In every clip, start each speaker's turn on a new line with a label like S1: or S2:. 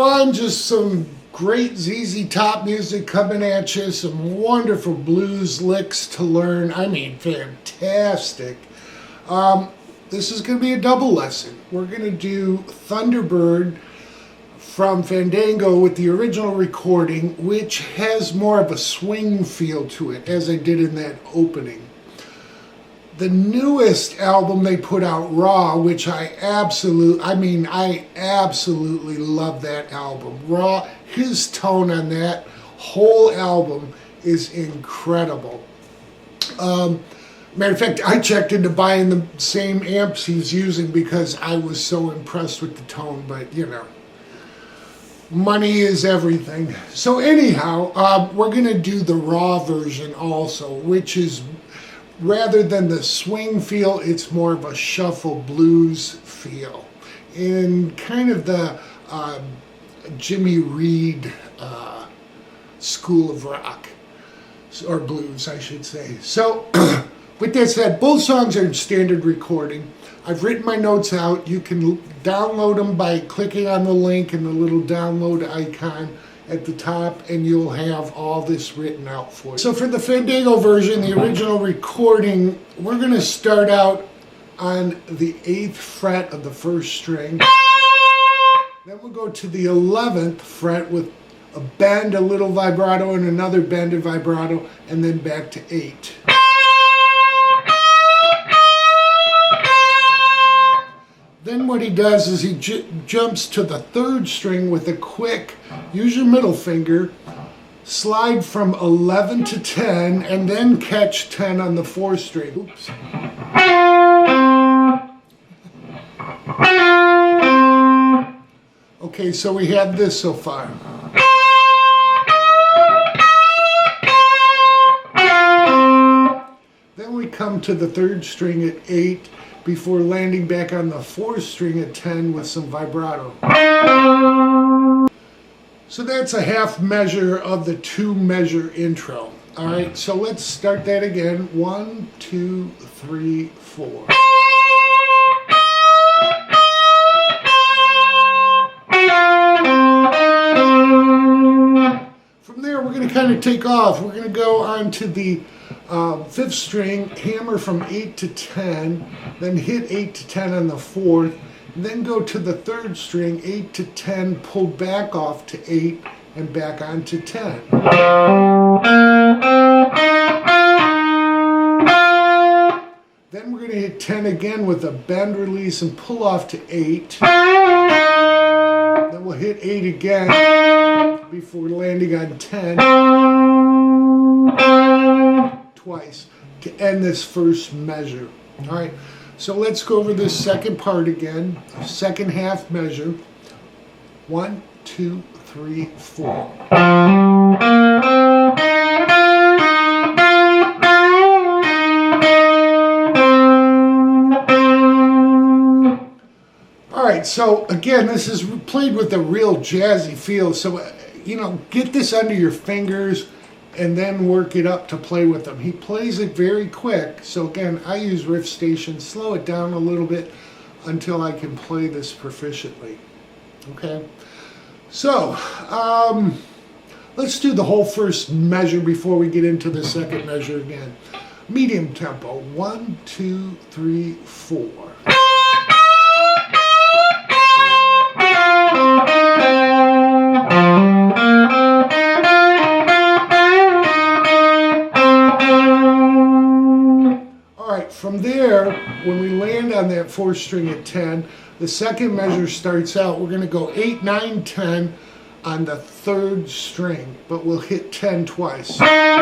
S1: on, just some great ZZ Top music coming at you, some wonderful blues licks to learn. I mean, fantastic. This is going to be a double lesson. We're going to do Thunderbird from Fandango with the original recording, which has more of a swing feel to it, as I did in that opening. The newest album they put out, Raw, which I absolutely love that album. Raw, his tone on that whole album is incredible. Matter of fact, I checked into buying the same amps he's using because I was so impressed with the tone, but you know, money is everything. So anyhow, we're going to do the Raw version also, which is, rather than the swing feel, it's more of a shuffle blues feel in kind of the Jimmy Reed school of rock, or blues, I should say. So with that said, both songs are in standard recording. I've written my notes out. You can download them by clicking on the link and the little download icon at the top, and you'll have all this written out for you. So for the Fandango version, the original recording, we're going to start out on the 8th fret of the 1st string. Then we'll go to the 11th fret with a bend, a little vibrato, and another bend and vibrato, and then back to 8. Then what he does is he jumps to the 3rd string with a quick, use your middle finger, slide from 11 to 10, and then catch 10 on the 4th string. Oops. Okay, so we have this so far. Then we come to the 3rd string at 8, before landing back on the 4th string at 10 with some vibrato. So that's a half measure of the 2-measure intro. All right, so let's start that again. 1, 2, 3, 4. From there, we're going to kind of take off. We're going to go on to the 5th string, hammer from 8 to 10, then hit 8 to 10 on the 4th, then go to the 3rd string, 8 to 10, pull back off to 8, and back on to 10. Then we're going to hit 10 again with a bend release and pull off to 8. Then we'll hit 8 again before landing on 10. Twice to end this first measure. All right, so let's go over this second part again. Second half measure. 1, 2, 3, 4. All right, so again, this is played with a real jazzy feel. So, you know, get this under your fingers and then work it up to play with them. He plays it very quick. So again, I use Riff Station. Slow it down a little bit until I can play this proficiently. Okay? So, let's do the whole first measure before we get into the second measure again. Medium tempo. 1, 2, 3, 4. From there, when we land on that 4th string at 10, the second measure starts out, we're going to go 8, 9, 10 on the 3rd string, but we'll hit 10 twice. Then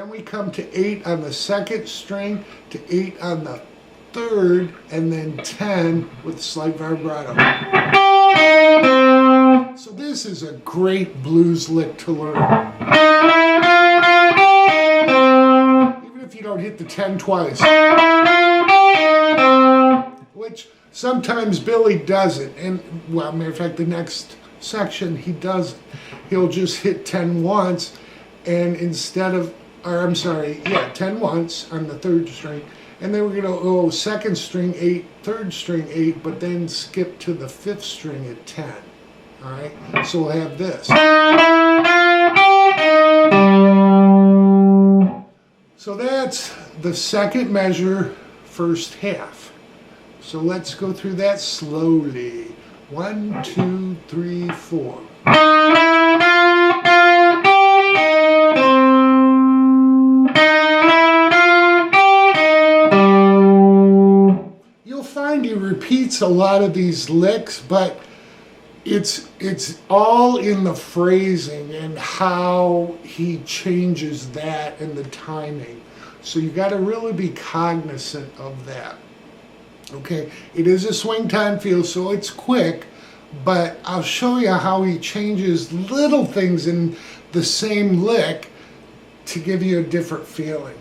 S1: we come to 8 on the 2nd string, to 8 on the 3rd, and then 10 with slight vibrato. So this is a great blues lick to learn. If you don't hit the 10 twice, which sometimes Billy doesn't, and well, matter of fact, the next section he doesn't. He'll just hit 10 once, and instead of, or I'm sorry, yeah, 10 once on the 3rd string, And then we're going to go second string 8, third string 8, but then skip to the fifth string at 10. All right, so we'll have this. So that's the second measure, first half. So let's go through that slowly. 1, 2, 3, 4. You'll find he repeats a lot of these licks, but it's all in the phrasing and how he changes that and the timing. So you got to really be cognizant of that. Okay, it is a swing time feel, so it's quick, but I'll show you how he changes little things in the same lick to give you a different feeling.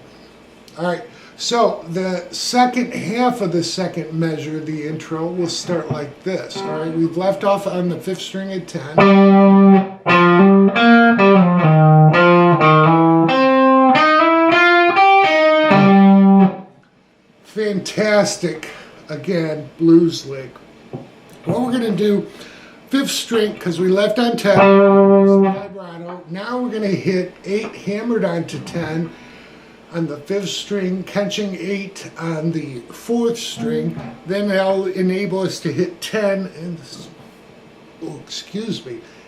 S1: All right, so the second half of the second measure, the intro, will start like this. All right, we've left off on the fifth string at 10. Fantastic, again, blues lick. What we're going to do, fifth string, because we left on 10, vibrato. Now we're going to hit 8 hammered onto 10 on the fifth string, catching 8 on the fourth string. Then that'll enable us to hit 10 and,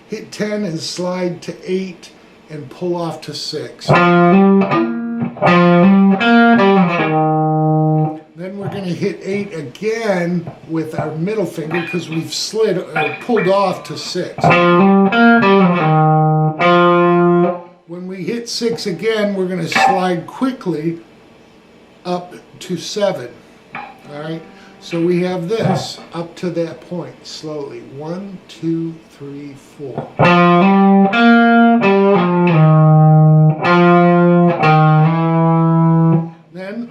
S1: hit 10 and slide to 8 and pull off to 6. Then we're going to hit 8 again with our middle finger because we've slid or pulled off to 6. When we hit 6 again, we're going to slide quickly up to 7. All right, so we have this up to that point slowly. 1, 2, 3, 4. Then,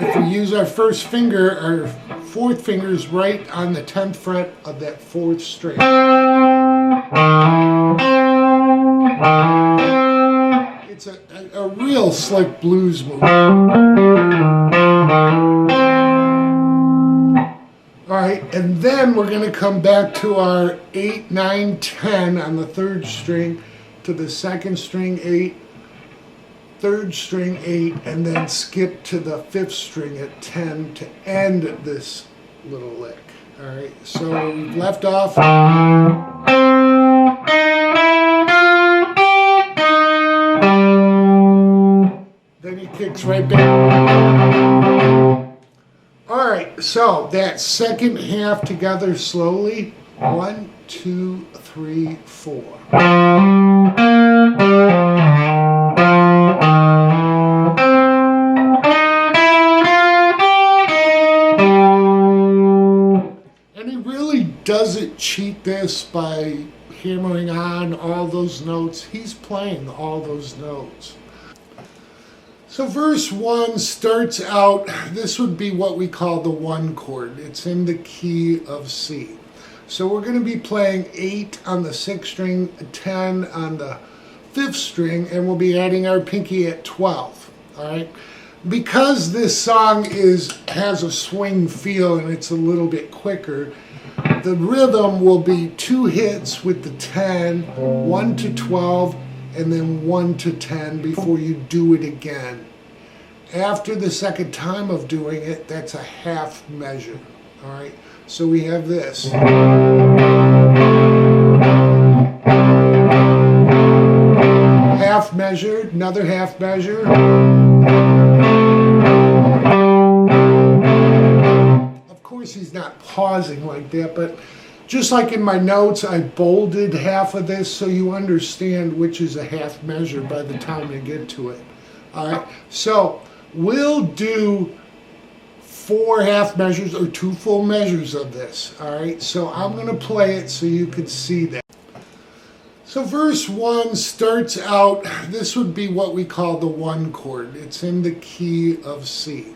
S1: if we use our first finger, our fourth finger is right on the 10th fret of that fourth string. It's a real slick blues move. All right, and then we're going to come back to our 8, 9, 10 on the third string, to the second string 8, third string 8, and then skip to the fifth string at 10 to end this little lick. All right, so we've left off. Then he kicks right back. All right, so that second half together slowly. 1, 2, 3, 4. And he really doesn't cheat this by hammering on all those notes. He's playing all those notes. So verse 1 starts out, this would be what we call the 1 chord. It's in the key of C. So we're going to be playing 8 on the 6th string, 10 on the 5th string, and we'll be adding our pinky at 12. All right. Because this song has a swing feel and it's a little bit quicker, the rhythm will be 2 hits with the 10, 1 to 12, and then 1 to 10 before you do it again. After the second time of doing it, that's a half measure. All right, so we have this. Half measure, another half measure. Of course, he's not pausing like that, but just like in my notes, I bolded half of this so you understand which is a half measure by the time you get to it. All right, so we'll do 4 half measures or 2 full measures of this. All right, so I'm going to play it so you can see that. So verse 1 starts out, this would be what we call the 1 chord. It's in the key of C.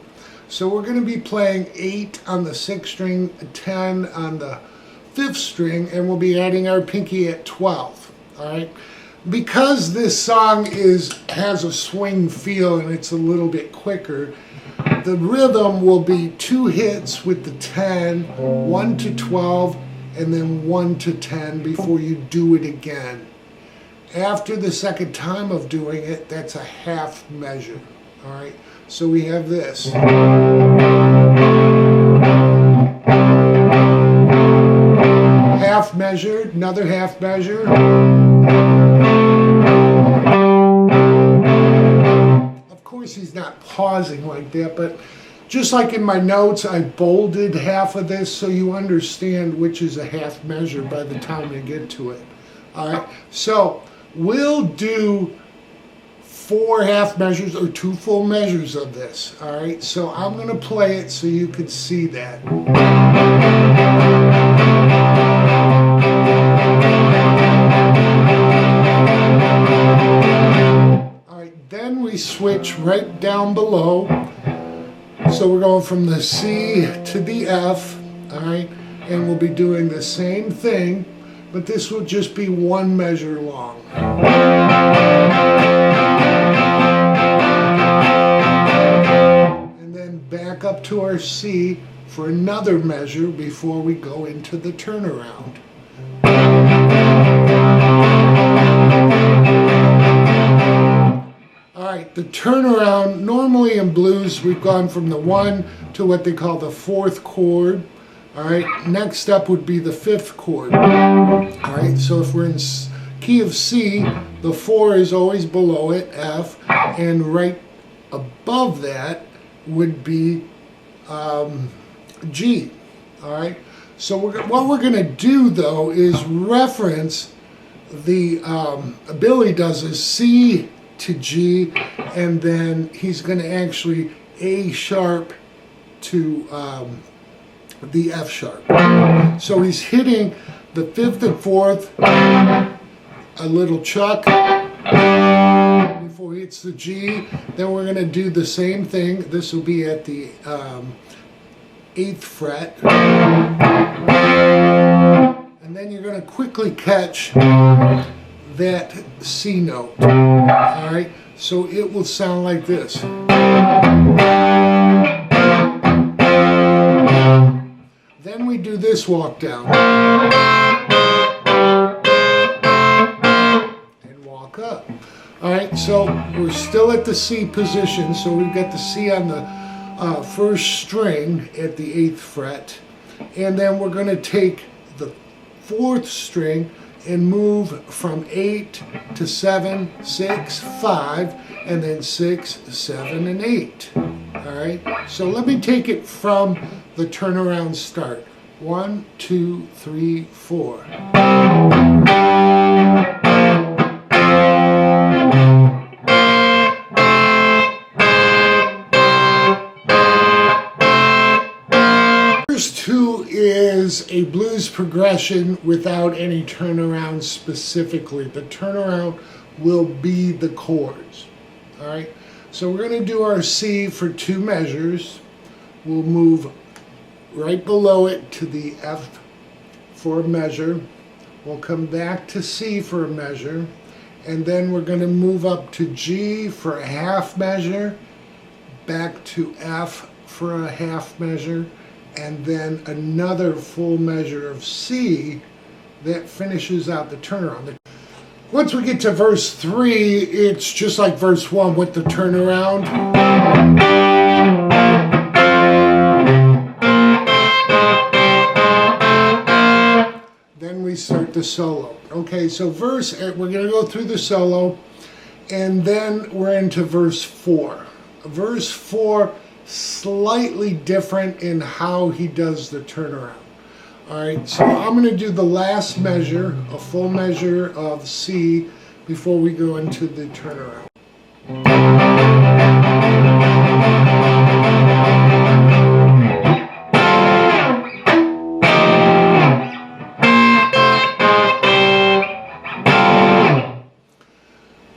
S1: So we're going to be playing 8 on the 6th string, 10 on the 5th string, and we'll be adding our pinky at 12. All right. Because this song has a swing feel and it's a little bit quicker, the rhythm will be 2 hits with the 10, 1 to 12, and then 1 to 10 before you do it again. After the second time of doing it, that's a half measure. All right, so we have this. Half measure, another half measure. Of course, he's not pausing like that, but just like in my notes, I bolded half of this so you understand which is a half measure by the time you get to it. All right, so we'll do 4 half measures or 2 full measures of this. All right, so I'm going to play it so you could see that. All right, then we switch right down below. So we're going from the C to the F, all right, and we'll be doing the same thing, but this will just be 1 measure long. And then back up to our C for another measure before we go into the turnaround. All right, the turnaround, normally in blues, we've gone from the 1 to what they call the 4th chord. All right, next up would be the 5th chord. All right, so if we're in key of C, the 4 is always below it, F, and right above that would be G. All right, so what we're going to do, though, is reference the, Billy does is C to G, and then he's going to actually A sharp to the F sharp. So he's hitting the 5th and 4th, a little chuck before he hits the G. Then we're going to do the same thing. This will be at the 8th fret. And then you're going to quickly catch that C note. All right, so it will sound like this. Then we do this walk down and walk up. All right, so we're still at the C position, so we've got the C on the 1st string at the 8th fret, and then we're going to take the 4th string and move from 8 to 7, 6, 5, and then 6, 7, and 8. All right, so let me take it from the turnaround start. 1, 2, 3, 4. Verse 2 is a blues progression without any turnaround specifically. The turnaround will be the chords. All right, so we're going to do our C for 2 measures. We'll move right below it to the F for a measure. We'll come back to C for a measure, and then we're going to move up to G for a half measure, back to F for a half measure, and then another full measure of C that finishes out the turnaround. Once we get to verse 3, it's just like verse 1 with the turnaround. Then we start the solo. Okay, so we're going to go through the solo, and then we're into verse 4. Verse 4, slightly different in how he does the turnaround. All right, so I'm going to do the last measure, a full measure of C, before we go into the turnaround.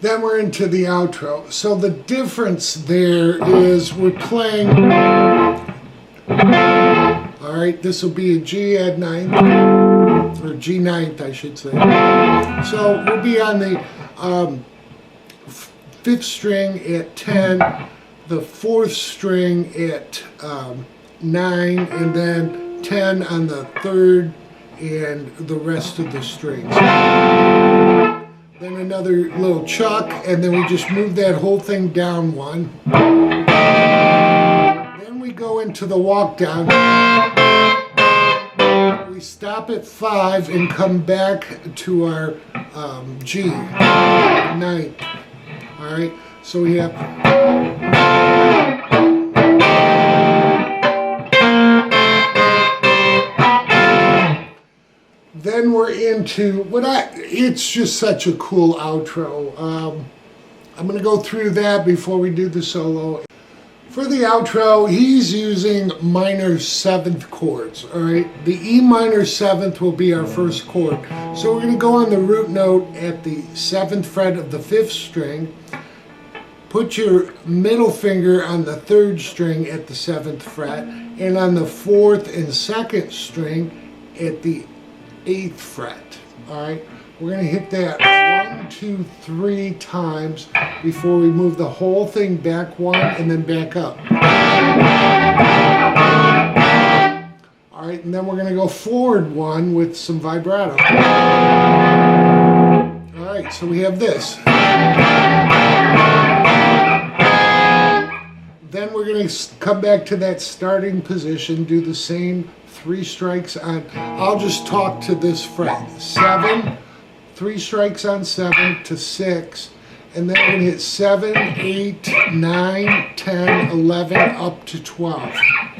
S1: Then we're into the outro. So the difference there is we're playing, all right, this will be a G add 9th, or G 9th I should say. So we'll be on the 5th string at 10, the 4th string at 9, and then 10 on the 3rd, and the rest of the strings. Then another little chuck, and then we just move that whole thing down 1. Then we go into the walk down. We stop at 5 and come back to our G, 9th. All right, so we have. Then we're into it's just such a cool outro. I'm going to go through that before we do the solo. For the outro, he's using minor 7th chords, all right? The E minor 7th will be our first chord. So we're going to go on the root note at the 7th fret of the 5th string. Put your middle finger on the 3rd string at the 7th fret, and on the 4th and 2nd string at the 8th fret. All right, we're going to hit that 1, 2, 3 times before we move the whole thing back 1 and then back up. All right, and then we're going to go forward 1 with some vibrato. All right, so we have this. Then we're going to come back to that starting position, do the same 3 strikes on, I'll just talk to this fret, 7, 3 strikes on 7 to 6, and then we're going to hit 7, 8, 9, 10, 11, up to 12.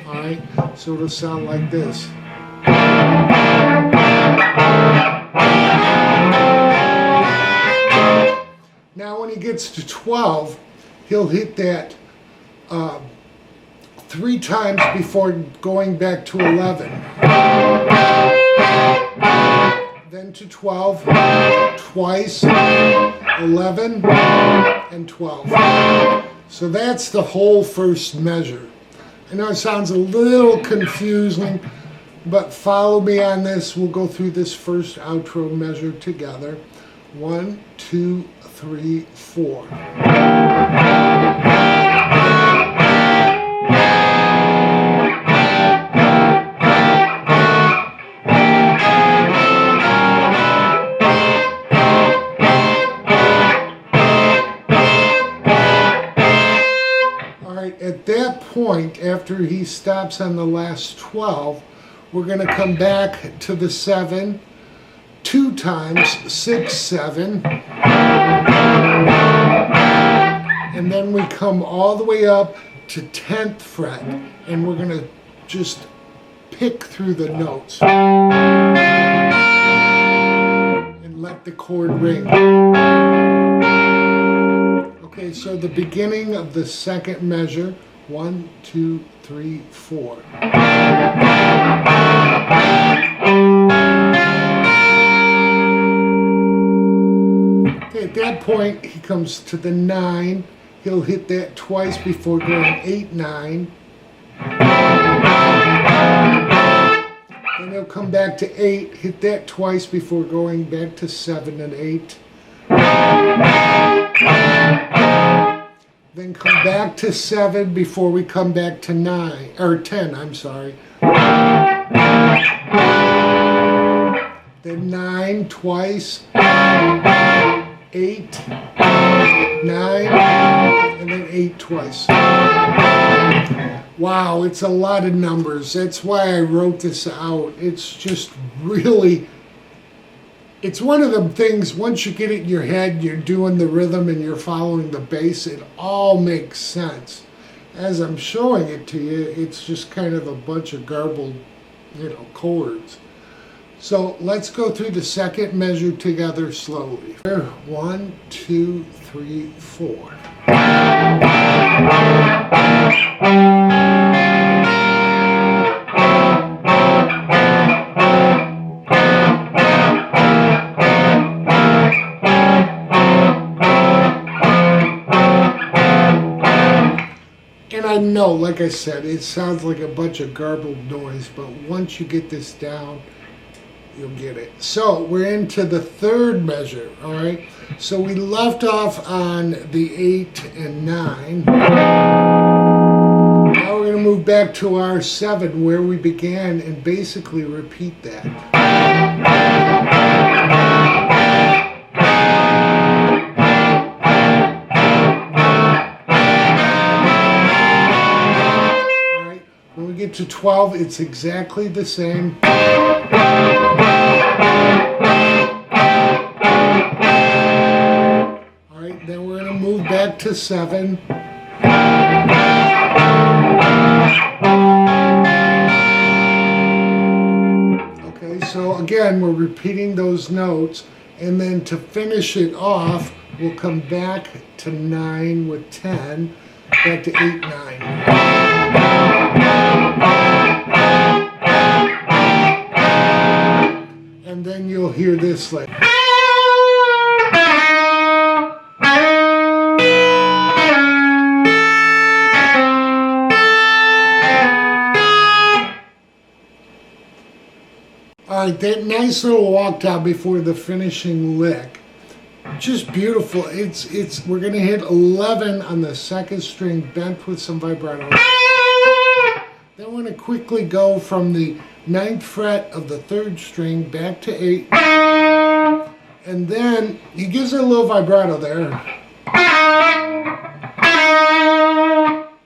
S1: All right, so it'll sound like this. Now when he gets to 12, he'll hit that 3 times before going back to 11. Then to 12, twice, 11, and 12. So that's the whole first measure. I know it sounds a little confusing, but follow me on this. We'll go through this first outro measure together. 1, 2, 3, 4. At that point, after he stops on the last 12, we're going to come back to the 7 2 times, 6, 7, and then we come all the way up to 10th fret, and we're going to just pick through the notes and let the chord ring. Okay, so the beginning of the second measure, 1, 2, 3, 4. Okay, at that point, he comes to the 9. He'll hit that twice before going 8, 9. Then he'll come back to 8, hit that twice before going back to 7 and 8. Then come back to 7 before we come back to 9, or 10, I'm sorry. Then 9 twice, 8, 9, and then 8 twice. Wow, it's a lot of numbers. That's why I wrote this out. It's just really... It's one of them things, once you get it in your head, you're doing the rhythm and you're following the bass, it all makes sense. As I'm showing it to you, it's just kind of a bunch of garbled, chords. So let's go through the second measure together slowly. 1, 2, 3, 4. I know, like I said, it sounds like a bunch of garbled noise, but once you get this down, you'll get it. So we're into the third measure, all right? So we left off on the 8 and 9. Now we're going to move back to our 7 where we began and basically repeat that. When we get to 12, it's exactly the same. All right, then we're going to move back to 7. Okay, so again, we're repeating those notes, and then to finish it off, we'll come back to 9 with 10, back to 8, 9. And then you'll hear this like. Alright, that nice little walk down before the finishing lick. Just beautiful. We're gonna hit 11 on the second string, bent with some vibrato. Then we're gonna quickly go from the 9th fret of the 3rd string back to 8. And then he gives it a little vibrato there.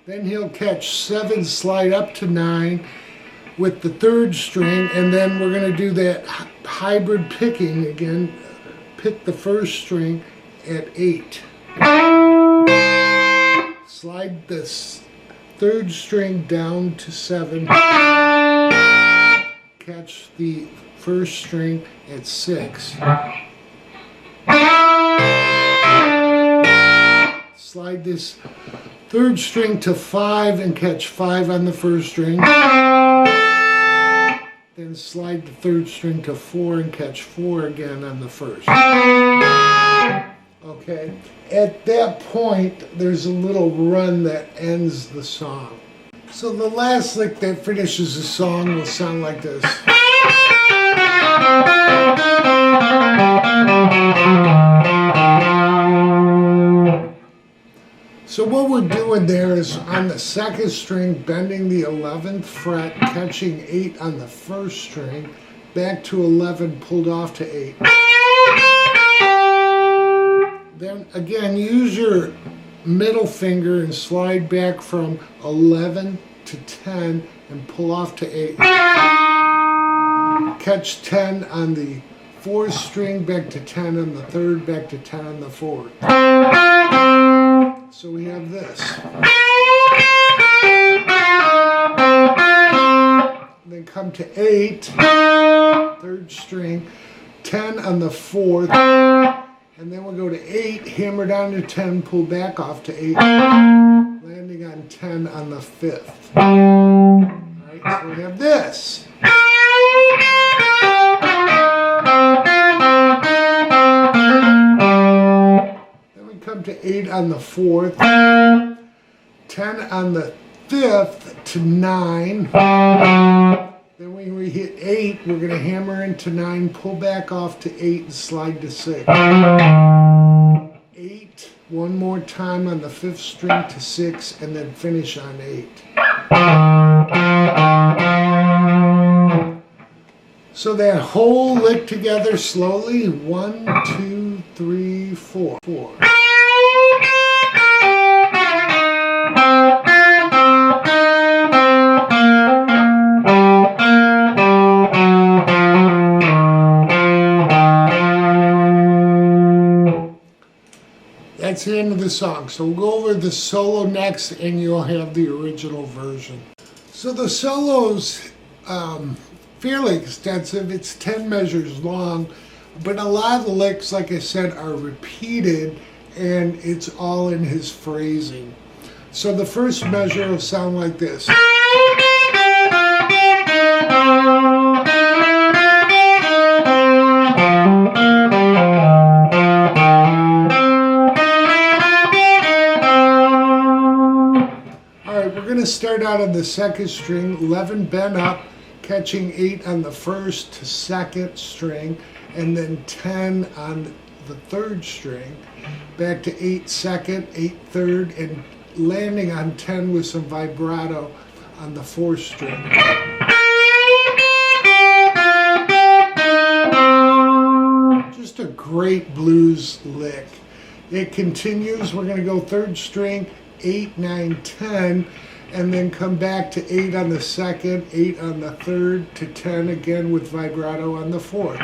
S1: Then he'll catch 7, slide up to 9 with the 3rd string, and then we're going to do that hybrid picking again. Pick the 1st string at 8. Slide this 3rd string down to 7. Catch the 1st string at 6. Slide this 3rd string to 5 and catch 5 on the 1st string. Then slide the 3rd string to 4 and catch 4 again on the 1st. Okay, at that point, there's a little run that ends the song. So the last lick that finishes the song will sound like this. So what we're doing there is on the 2nd string, bending the 11th fret, catching 8 on the 1st string, back to 11, pulled off to 8. Then again, use your middle finger and slide back from 11 to 10 and pull off to 8. Catch 10 on the 4th string, back to 10 on the 3rd, back to 10 on the 4th. So we have this. Then come to 8, 3rd string, 10 on the 4th, and then we'll go to 8, hammer down to 10, pull back off to 8, landing on 10 on the 5th. Alright, so we have this. Come to 8 on the 4th, 10 on the 5th to 9. Then when we hit 8, we're going to hammer into 9, pull back off to 8 and slide to 6. 8, one more time on the 5th string to 6, and then finish on 8. So that whole lick together slowly, 1, 2, 3, 4. That's the end of the song. So we'll go over the solo next, and you'll have the original version. So the solo's fairly extensive. It's 10 measures long, but a lot of the licks, like I said, are repeated, and it's all in his phrasing. So the first measure will sound like this. Start out on the 2nd string, 11 bent up, catching 8 on the first to second string, and then 10 on the third string, back to 8 second, 8 third, and landing on 10 with some vibrato on the fourth string. Just a great blues lick. It continues. We're going to go third string, 8, 9, 10, and then come back to 8 on the second, 8 on the third, to 10 again with vibrato on the fourth.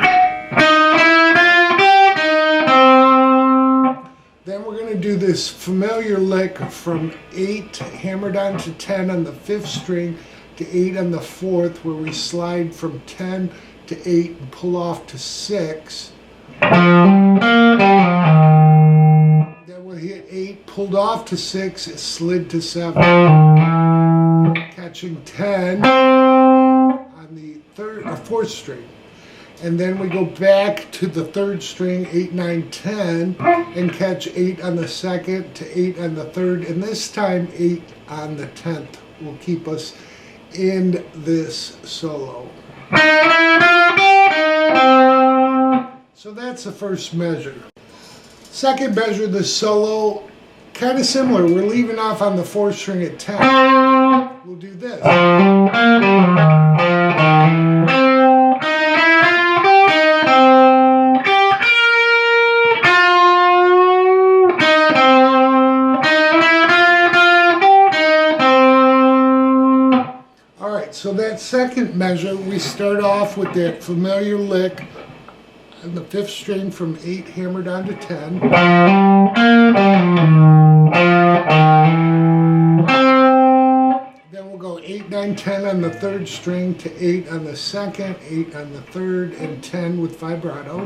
S1: Then we're going to do this familiar lick from 8 hammered on to 10 on the fifth string to 8 on the fourth, where we slide from 10 to 8 and pull off to 6. Then we'll hit 8, pulled off to 6, slid to 7, catching 10 on the fourth string. And then we go back to the third string, 8, 9, 10, and catch 8 on the second to 8 on the third, and this time 8 on the 10th will keep us in this solo. So that's the first measure. Second measure, the solo, kind of similar. We're leaving off on the fourth string at 10. We'll do this. So that second measure, we start off with that familiar lick on the fifth string from 8 hammered on to 10. Then we'll go 8, 9, 10 on the third string to 8 on the second, 8 on the third, and 10 with vibrato.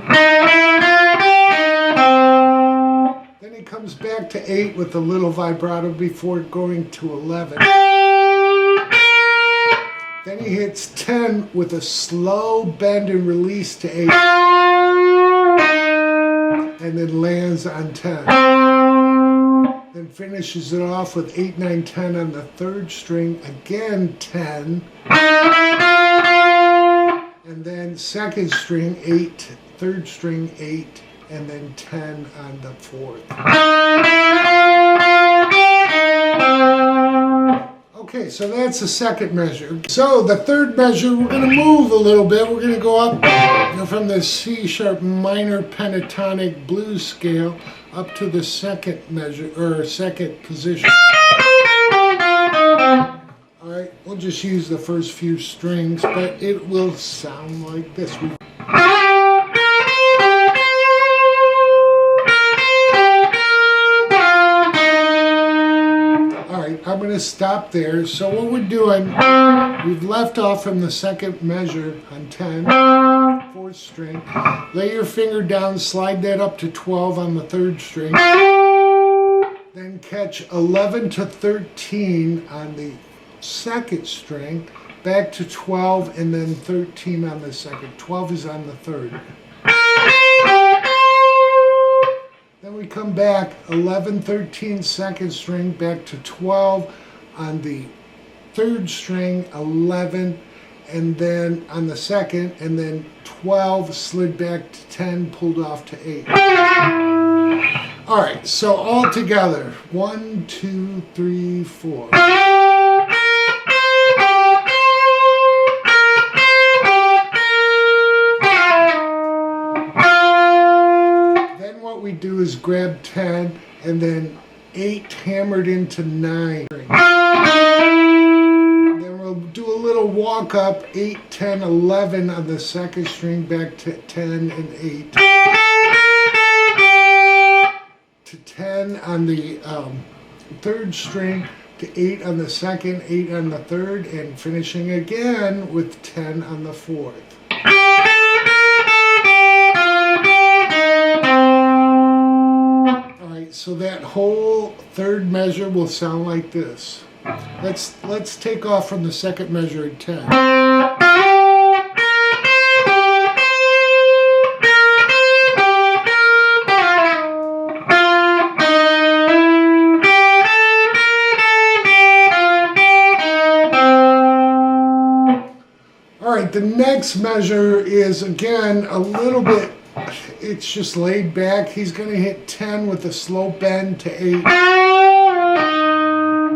S1: Then he comes back to 8 with a little vibrato before going to 11. Then he hits 10 with a slow bend and release to 8, and then lands on 10. Then finishes it off with 8, 9, 10 on the third string, again 10, and then second string 8, third string 8, and then 10 on the fourth. Okay, so that's the second measure. So the third measure, we're going to move a little bit. We're going to go up from the C sharp minor pentatonic blues scale up to the second measure, or second position. All right, we'll just use the first few strings, but it will sound like this. I'm going to stop there. So what we're doing, we've left off from the second measure on 10, fourth string. Lay your finger down, slide that up to 12 on the third string. Then catch 11 to 13 on the second string, back to 12, and then 13 on the second. 12 is on the third. Then we come back 11, 13, second string, back to 12 on the third string, 11, and then on the second, and then 12, slid back to 10, pulled off to 8. All right, so all together, 1, 2, 3, 4. What we do is grab 10 and then 8 hammered into 9. Then we'll do a little walk up, 8, 10, 11 on the second string, back to 10 and 8. To 10 on the third string, to 8 on the second, 8 on the third, and finishing again with 10 on the fourth. So that whole third measure will sound like this. Let's take off from the second measure at 10. All right, the next measure is again a little bit, it's just laid back. He's going to hit 10 with a slow bend to 8.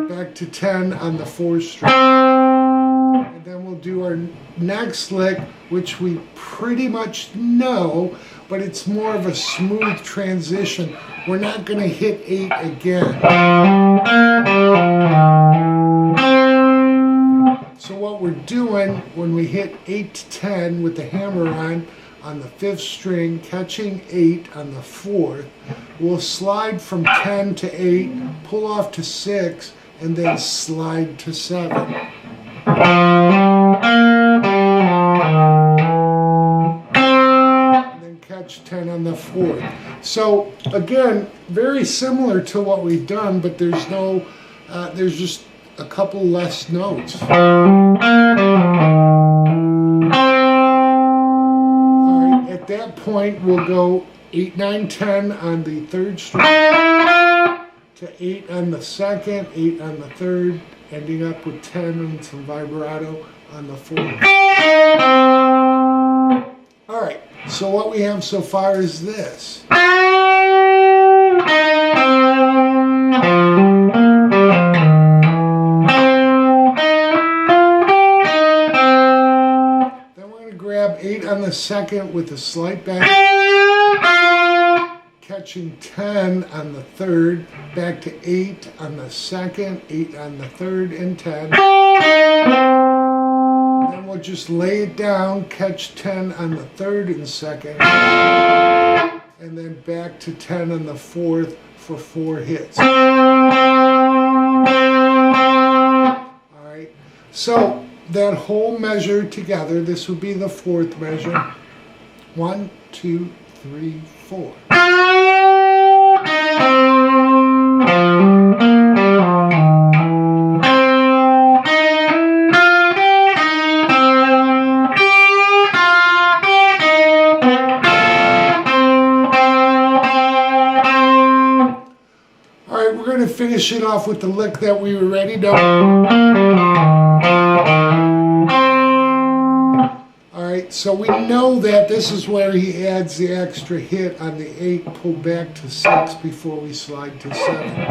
S1: Back to 10 on the 4th string. And then we'll do our next lick, which we pretty much know, but it's more of a smooth transition. We're not going to hit 8 again. So what we're doing when we hit 8 to 10 with the hammer on the 5th string, catching 8 on the 4th, we'll slide from 10 to 8, pull off to 6, and then slide to 7. And then catch 10 on the 4th. So again, very similar to what we've done, but there's no, there's just a couple less notes. Alright, at that point we'll go 8, 9, 10 on the 3rd string, to 8 on the 2nd, 8 on the 3rd, ending up with 10 and some vibrato on the 4th. Alright, so what we have so far is this. Then we're going to grab 8 on the 2nd with a slight bend, catching 10 on the 3rd, back to 8 on the 2nd, 8 on the 3rd, and 10. Then we'll just lay it down, catch 10 on the 3rd and 2nd, and then back to 10 on the 4th for 4 hits. Alright, so that whole measure together, this would be the 4th measure. 1, 2, 3, 4. Alright, we're going to finish it off with the lick that we were ready to. Alright, so we know that this is where he adds the extra hit on the 8, pull back to 6 before we slide to 7.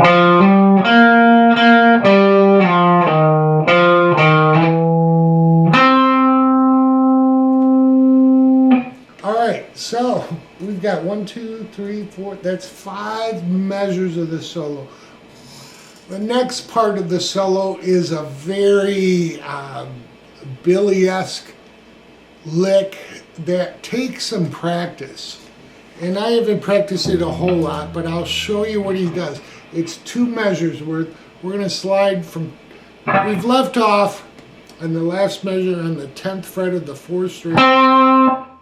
S1: Alright, so we've got 1, 2, 3, 4, that's 5 measures of the solo. The next part of the solo is a very Billy-esque lick that takes some practice. And I haven't practiced it a whole lot, but I'll show you what he does. It's 2 measures worth. We're going to slide from, we've left off on the last measure on the 10th fret of the 4th string.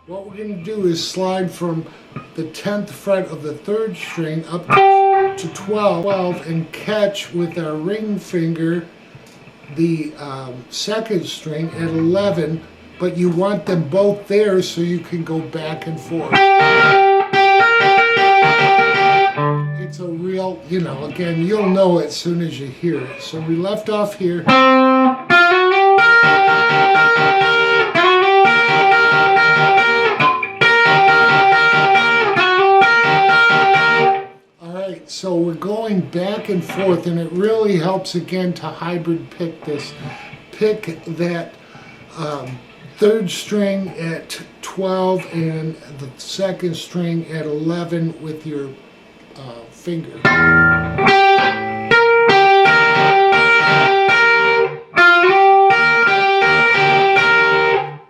S1: What we're going to do is slide from the 10th fret of the 3rd string up to 12 and catch with our ring finger the 2nd string at 11, but you want them both there so you can go back and forth. It's a real, you know, again, you'll know it as soon as you hear it. So we left off here. So we're going back and forth, and it really helps again to hybrid pick this. Pick that 3rd string at 12 and the 2nd string at 11 with your finger.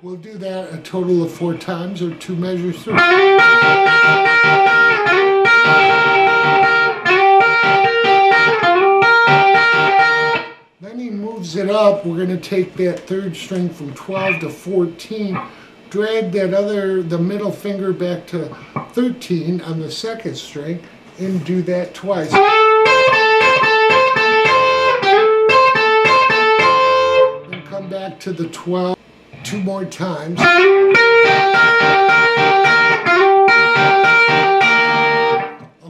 S1: We'll do that a total of 4 times, or 2 measures through. Then he moves it up. We're going to take that 3rd string from 12 to 14, drag that the middle finger back to 13 on the 2nd string, and do that twice. Then come back to the 12 2 more times.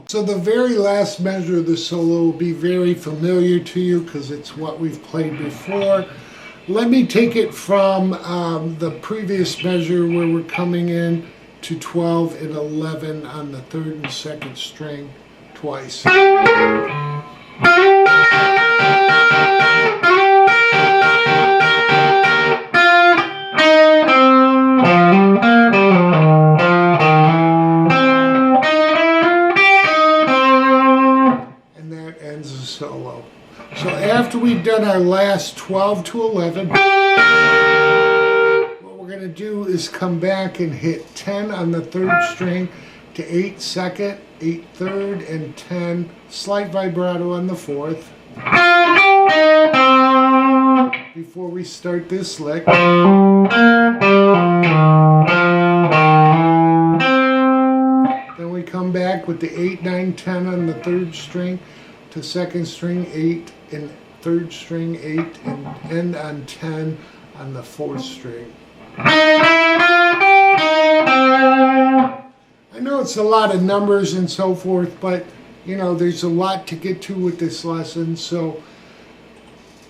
S1: So the very last measure of the solo will be very familiar to you because it's what we've played before. Let me take it from the previous measure where we're coming in to 12 and 11 on the third and second string twice. And that ends the solo. So after we've done our last 12 to 11, what we're going to do is come back and hit 10 on the third string to 8 second, 8 third, and 10, slight vibrato on the fourth. Before we start this lick. Then we come back with the 8, 9, 10 on the third string to second string 8 and third string 8 and end on 10 on the fourth string. I know it's a lot of numbers and so forth, but you know, there's a lot to get to with this lesson, so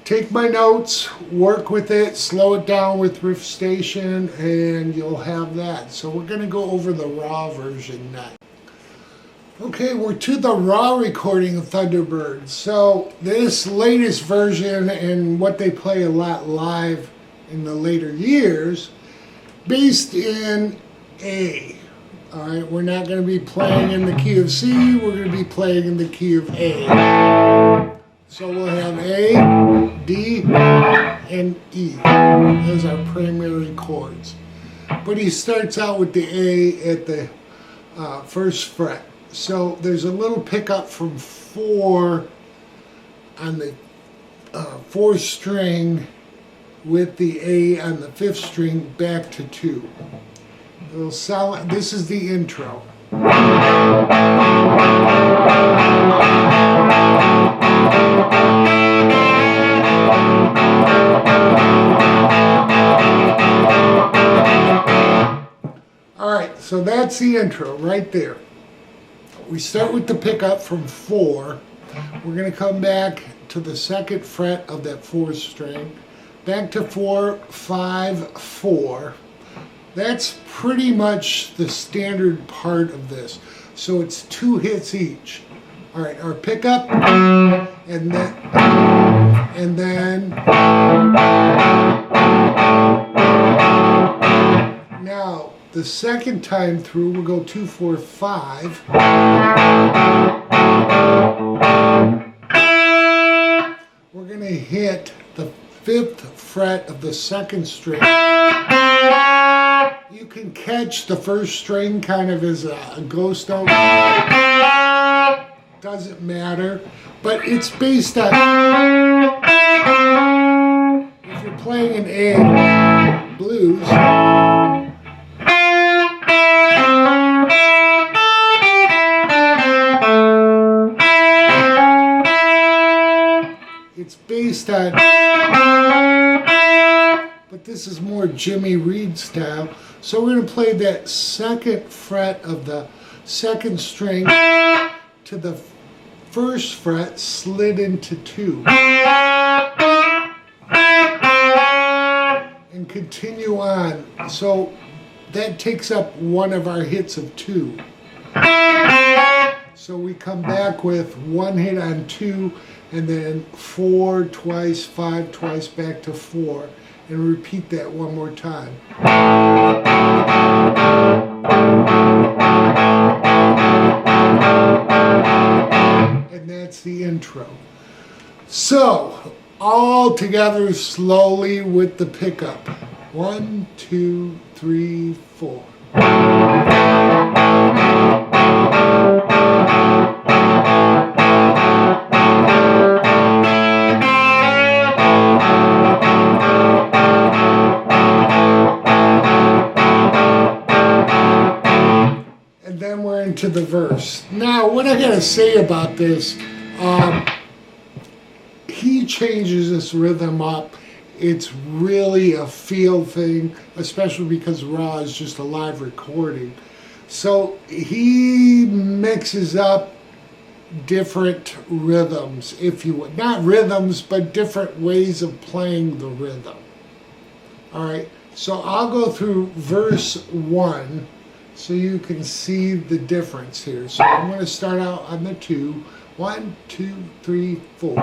S1: take my notes, work with it, slow it down with Riff Station, and you'll have that. So we're going to go over the raw version next. Okay, we're to the raw recording of Thunderbird. So this latest version and what they play a lot live in the later years, based in A. All right, we're not going to be playing in the key of C, we're going to be playing in the key of A. So we'll have A, D, and E as our primary chords. But he starts out with the A at the first fret. So there's a little pickup from 4 on the 4th string with the A on the 5th string back to 2. It'll sound, this is the intro. Alright, so that's the intro right there. We start with the pickup from 4. We're going to come back to the 2nd fret of that 4th string. Back to 4, 5, 4. That's pretty much the standard part of this. So it's 2 hits each. Alright, our pickup, and then now the second time through we'll go 2, 4, 5. We're going to hit the 5th fret of the 2nd string. You can catch the 1st string kind of as a ghost note. Doesn't matter, but it's based on, if you're playing an A blues, it's based on, but this is more Jimmy Reed style. So we're going to play that 2nd fret of the 2nd string to the 1st fret slid into 2. And continue on. So that takes up one of our hits of 2. So we come back with 1 hit on 2, and then 4 twice, 5 twice, back to 4. And repeat that one more time. And that's the intro. So, all together slowly with the pickup. 1, 2, 3, 4. To the verse. Now, what I gotta say about this, he changes this rhythm up. It's really a feel thing, especially because raw is just a live recording. So he mixes up different rhythms, if you would. Not rhythms, but different ways of playing the rhythm. All right, so I'll go through verse 1 so you can see the difference here. So I'm going to start out on the 2. 1, 2, 3, 4.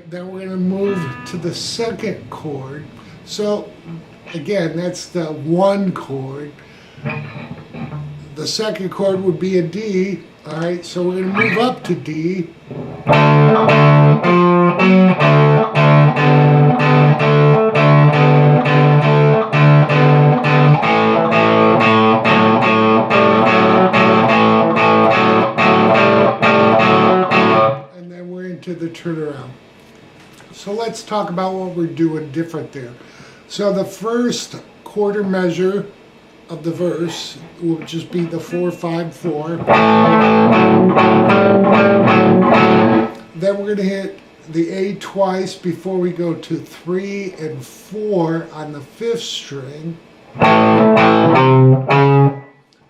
S1: Then we're going to move to the second chord. So again, that's the 1 chord. The second chord would be a D. All right, so we're going to move up to D. And then we're into the turnaround. So let's talk about what we're doing different there. So the first quarter measure of the verse will just be the 4-5-4. Then we're going to hit the A twice before we go to 3 and 4 on the 5th string.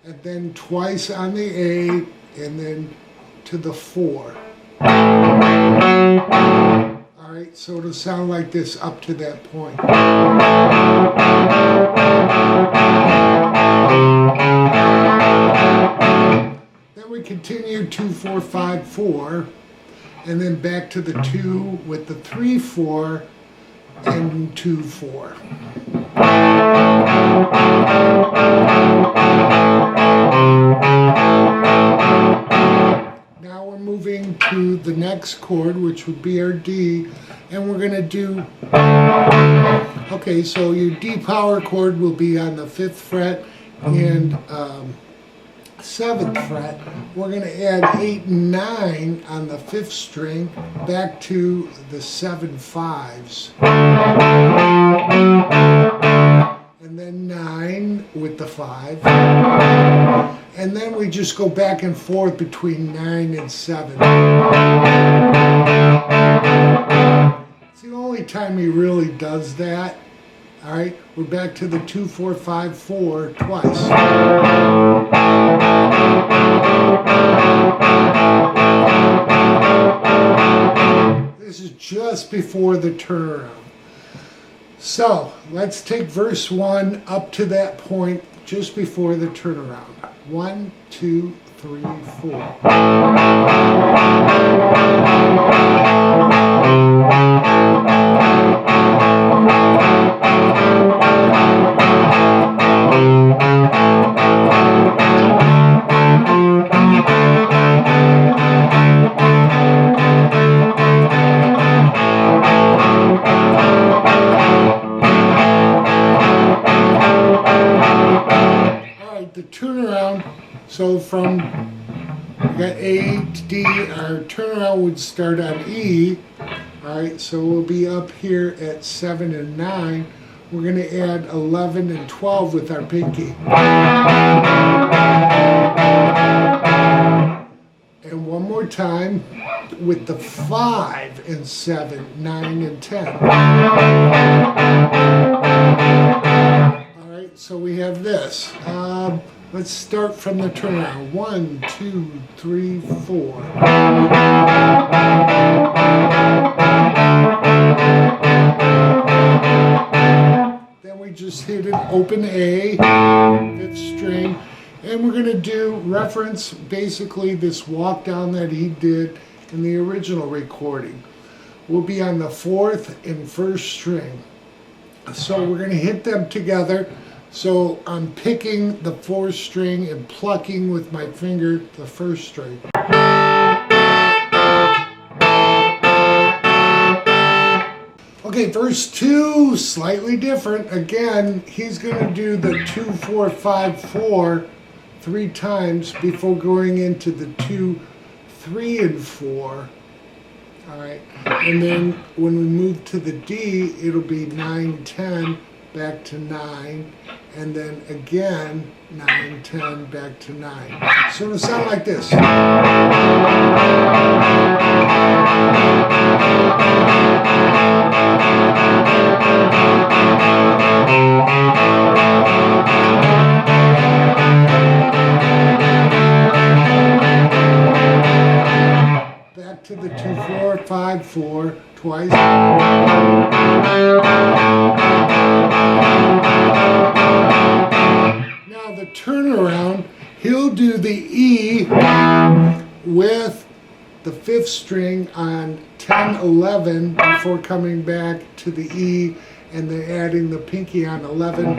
S1: And then twice on the A, and then to the 4. Alright, so it'll sound like this up to that point. Then we continue 2-4-5-4, and then back to the 2 with the 3-4 and 2-4. Now we're moving to the next chord, which would be our D, and we're going to do, okay, so your D power chord will be on the 5th fret and 7th fret. We're going to add 8 and 9 on the 5th string back to the 7/5s. And then 9 with the 5. And then we just go back and forth between 9 and 7. It's the only time he really does that. All right, we're back to the 2-4-5-4 twice. This is just before the turnaround. So let's take verse 1 up to that point just before the turnaround. 1, 2, 3, 4. The turnaround, so from we got A to D, our turnaround would start on E. Alright, so we'll be up here at 7 and 9. We're going to add 11 and 12 with our pinky. And one more time with the 5 and 7, 9 and 10. Alright, so we have this. Let's start from the turnaround. 1, 2, 3, 4. Then we just hit an open A, 5th string, and we're going to do reference basically this walk down that he did in the original recording. We'll be on the 4th and 1st string. So we're going to hit them together. So I'm picking the 4th string and plucking with my finger the 1st string. Okay, verse 2, slightly different. Again, he's going to do the 2-4-5-4 3 times before going into the 2, 3, and 4. All right, and then when we move to the D, it'll be 9, 10, back to 9, and then again 9, 10, back to 9. So it'll sound like this. Back to the 2, 4, 5, 4 twice. Now the turnaround, he'll do the E with the 5th string on 10, 11 before coming back to the E and then adding the pinky on 11.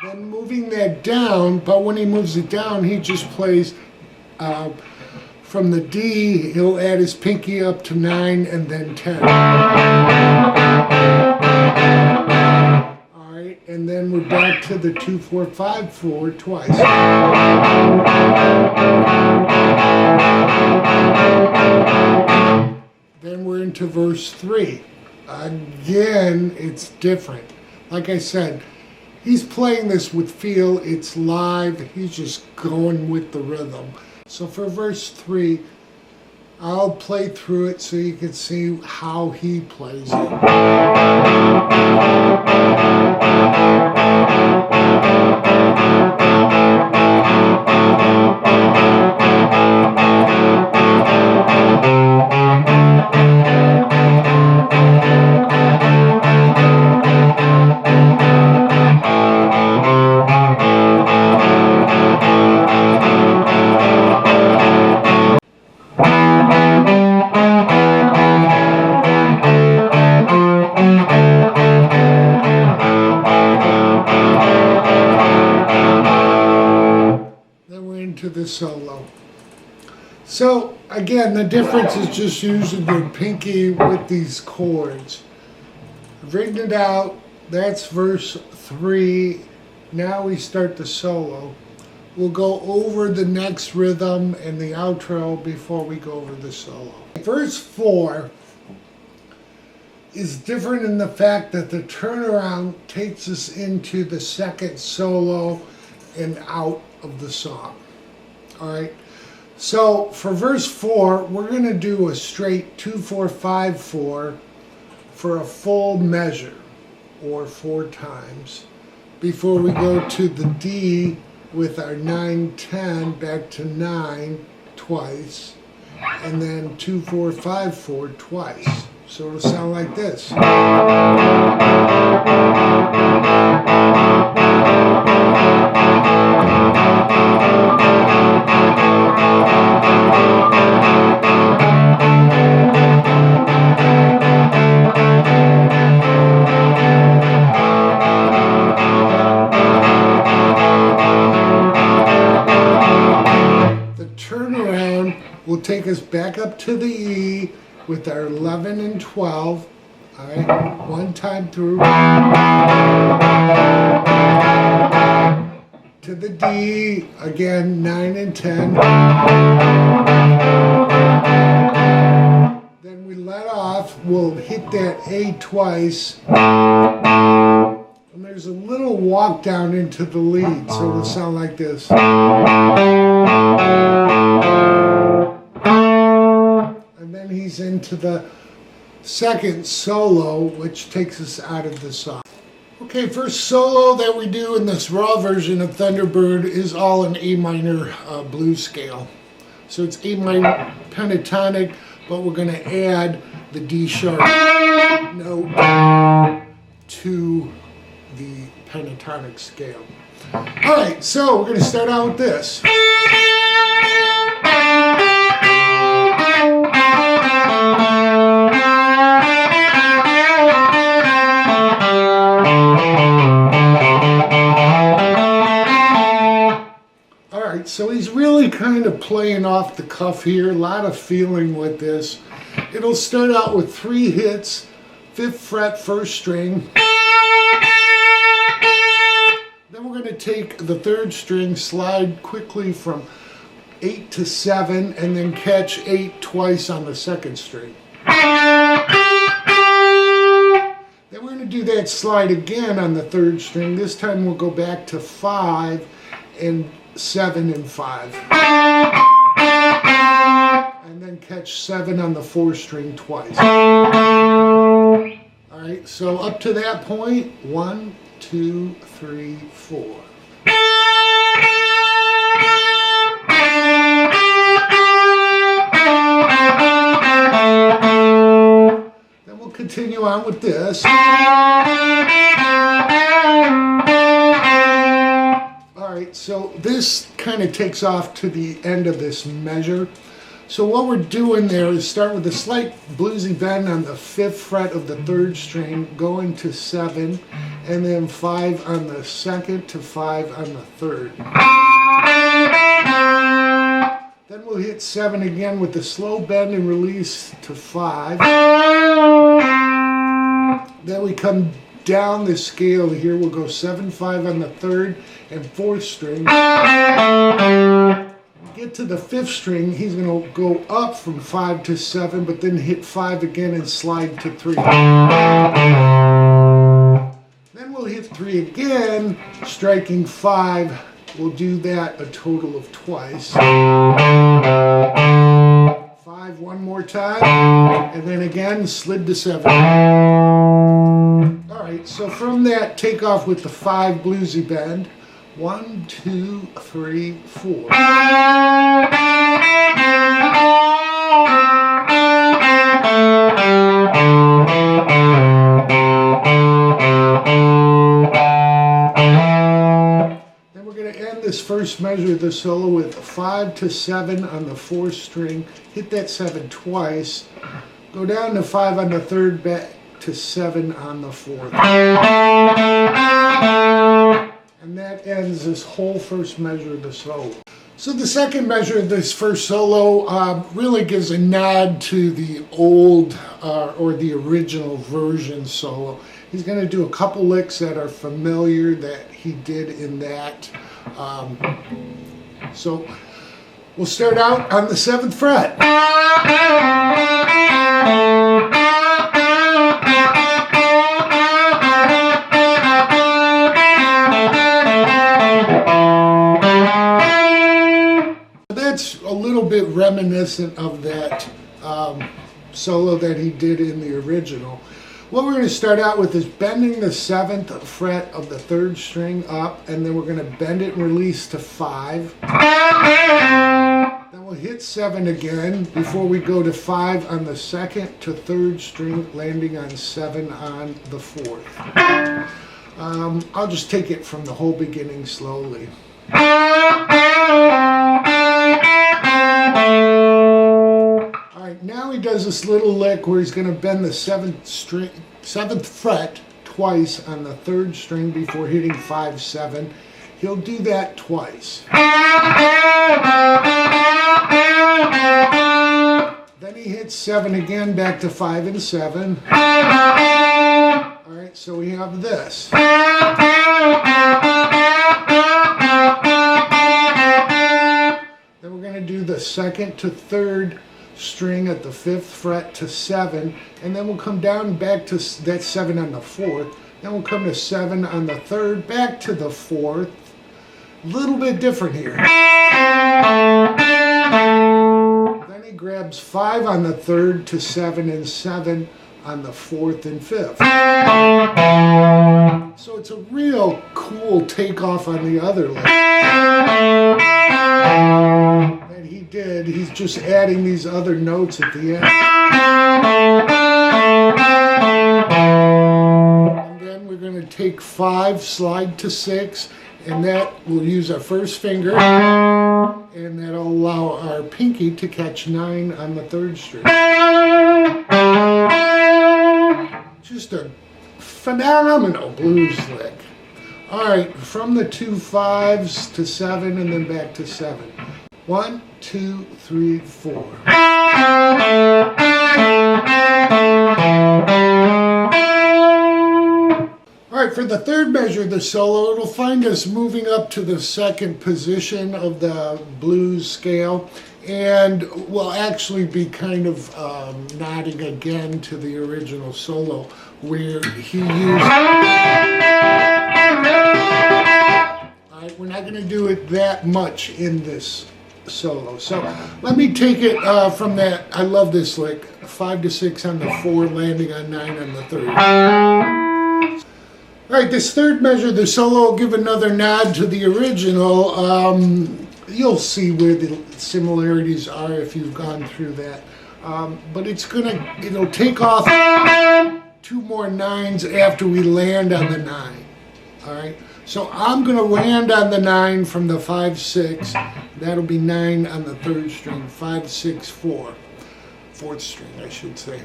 S1: Then moving that down, but when he moves it down, he just plays from the D, he'll add his pinky up to 9 and then 10. Alright, and then we're back to the 2, 4, 5, 4 twice. Then we're into verse 3. Again, it's different. Like I said, he's playing this with feel, it's live, he's just going with the rhythm. So for verse 3, I'll play through it so you can see how he plays it. To the solo. So again, the difference is just using your pinky with these chords. I've written it out. That's verse 3. Now we start the solo. We'll go over the next rhythm and the outro before we go over the solo. Verse 4 is different in the fact that the turnaround takes us into the second solo and out of the song. All right, so for verse 4, we're going to do a straight 2, 4, 5, 4 for a full measure, or 4 times, before we go to the D with our 9, 10, back to 9 twice, and then 2, 4, 5, 4 twice. So it'll sound like this. Will take us back up to the E with our 11 and 12. All right, one time through. To the D, again, 9 and 10. Then we let off, we'll hit that A twice. And there's a little walk down into the lead, so it'll sound like this. He's into the second solo, which takes us out of the song. Okay, first solo that we do in this raw version of Thunderbird is all in A minor blues scale. So it's A minor pentatonic, but we're going to add the D sharp note to the pentatonic scale. All right, so we're going to start out with this. So he's really kind of playing off the cuff here, a lot of feeling with this. It'll start out with 3 hits, 5th fret, 1st string. Then we're going to take the 3rd string, slide quickly from 8 to 7, and then catch 8 twice on the 2nd string. Then we're going that slide again on the 3rd string. This time we'll go back to 5 and 7 and 5. And then catch 7 on the 4th string twice. Alright, so up to that point, 1, 2, 3, 4. Then we'll continue on with this. Alright, so this kind of takes off to the end of this measure. So what we're doing there is start with a slight bluesy bend on the 5th fret of the 3rd string, going to 7, and then 5 on the 2nd to 5 on the 3rd. Then we'll hit 7 again with the slow bend and release to 5. Then we come down the scale here. We'll go 7, 5 on the 3rd and 4th string. Get to the 5th string, he's going to go up from 5 to 7, but then hit 5 again and slide to 3. Then we'll hit 3 again, striking 5. We'll do that a total of twice. 5 one more time, and then again slid to 7. Alright, so from that, take off with the 5 bluesy bend. 1, 2, 3, 4. Then we're going to end this first measure of the solo with 5 to 7 on the 4th string. Hit that 7 twice. Go down to 5 on the 3rd, back to 7 on the 4th. And that ends this whole first measure of the solo. So the second measure of this first solo really gives a nod to the old or the original version solo. He's going to do a couple licks that are familiar that he did in that. So we'll start out on the 7th fret. That's a little bit reminiscent of that solo that he did in the original. What we're going to start out with is bending the 7th fret of the 3rd string up, and then we're going to bend it and release to 5. Then we'll hit 7 again before we go to 5 on the 2nd to 3rd string, landing on 7 on the 4th. I'll just take it from the whole beginning slowly. Alright, now he does this little lick where he's going to bend the 7th fret twice on the 3rd string before hitting 5, 7. He'll do that twice. Then he hits 7 again, back to 5 and 7. Alright, so we have this. Then we're going to do the 2nd to 3rd string at the 5th fret to 7, and then we'll come down back to that 7 on the 4th. Then we'll come to 7 on the 3rd, back to the 4th. A little bit different here. Then he grabs 5 on the 3rd to 7 and 7 on the 4th and 5th. So it's a real cool takeoff on the other lick. And he did. He's just adding these other notes at the end. And then we're going to take 5, slide to 6, and that we'll use our first finger, and that'll allow our pinky to catch 9 on the 3rd string. Just a phenomenal blues lick. Alright, from the 2 5s to 7 and then back to 7. 1, 2, 3, 4. Alright, for the 3rd measure of the solo, it'll find us moving up to the 2nd position of the blues scale. and we'll actually be kind of nodding again to the original solo where he used... Alright, we're not going to do it that much in this solo. So let me take it from that. I love this lick. 5 to 6 on the 4, landing on 9 on the 3rd. Alright, this third measure, the solo, will give another nod to the original. You'll see where the similarities are if you've gone through that. But it'll take off 2 more 9s after we land on the 9. Alright, so I'm going to land on the 9 from the 5, 6. That'll be 9 on the 3rd string. 5, 6, 4. 4th string, I should say.